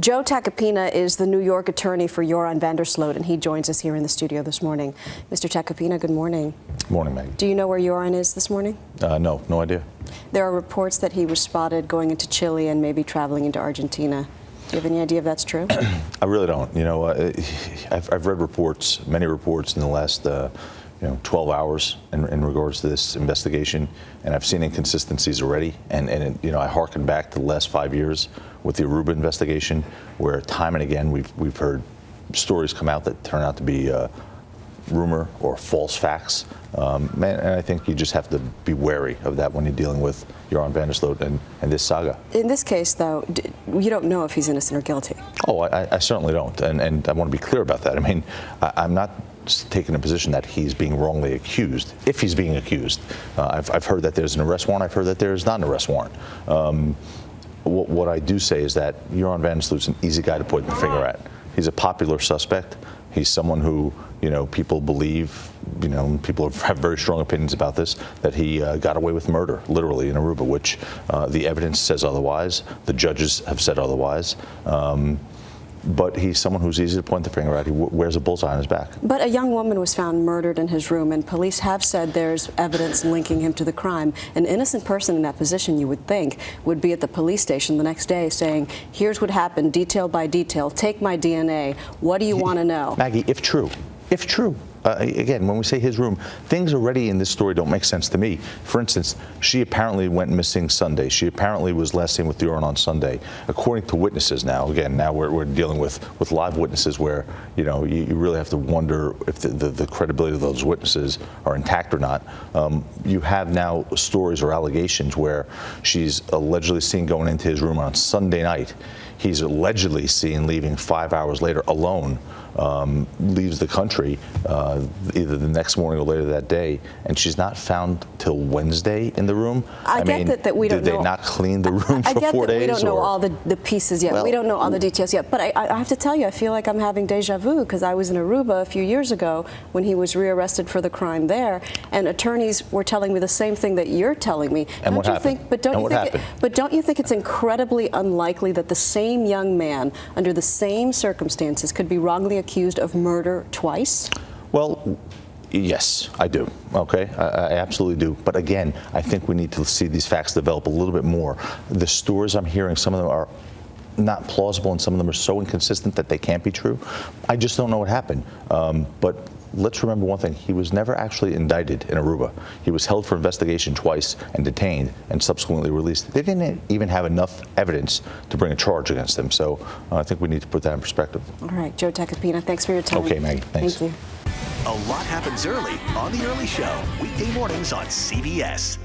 Joe Tacopina is the New York attorney for Joran van der Sloot, and he joins us here in the studio this morning. Mr. Tacopina, good morning. Good morning, Maggie. Do you know where Joran is this morning? No idea. There are reports that he was spotted going into Chile and maybe traveling into Argentina. Do you have any idea if that's true? I really don't. You know, I've read reports, many reports in the last 12 hours in regards to this investigation, and I've seen inconsistencies already. And I hearken back to the last 5 years with the Aruba investigation, where time and again we've heard stories come out that turn out to be rumor or false facts. And I think you just have to be wary of that when you're dealing with Joran van der Sloot and this saga. In this case, though, you don't know if he's innocent or guilty. Oh, I certainly don't, and I want to be clear about that. I mean, I'm not taking a position that he's being wrongly accused, if he's being accused. I've heard that there's an arrest warrant. I've heard that there's not an arrest warrant. What I do say is that Joran van der Sloot's an easy guy to point the finger at. He's a popular suspect. He's someone who, people believe, people have very strong opinions about this, that he got away with murder, literally, in Aruba, which the evidence says otherwise. The judges have said otherwise. But he's someone who's easy to point the finger at. He wears a bullseye on his back. But a young woman was found murdered in his room, and police have said there's evidence linking him to the crime. An innocent person in that position, you would think, would be at the police station the next day saying, here's what happened, detail by detail, take my DNA, what do you want to know? Maggie, if true, again, when we say his room, things already in this story don't make sense to me. For instance, she apparently went missing Sunday. She apparently was last seen with Joran on Sunday. According to witnesses now, again, now we're dealing with live witnesses where, you really have to wonder if the credibility of those witnesses are intact or not. You have now stories or allegations where she's allegedly seen going into his room on Sunday night. He's allegedly seen leaving 5 hours later alone, leaves the country either the next morning or later that day, and she's not found till Wednesday in the room. I get that we don't know. Did they not clean the room for 4 days? I get that we don't know all the pieces yet. Well, we don't know all the details yet. But I have to tell you, I feel like I'm having deja vu, because I was in Aruba a few years ago when he was rearrested for the crime there, and attorneys were telling me the same thing that you're telling me. And what happened? But don't you think it's incredibly unlikely that the same young man, under the same circumstances, could be wrongly accused of murder twice? Well, yes, I do. Okay, I absolutely do. But again, I think we need to see these facts develop a little bit more. The stories I'm hearing, some of them are not plausible, and some of them are so inconsistent that they can't be true. I just don't know what happened. But let's remember one thing. He was never actually indicted in Aruba. He was held for investigation twice and detained and subsequently released. They didn't even have enough evidence to bring a charge against him. So I think we need to put that in perspective. All right, Joe Tacopina, thanks for your time. Okay, Maggie, thanks. Thank you. A lot happens early on The Early Show, weekday mornings on CBS.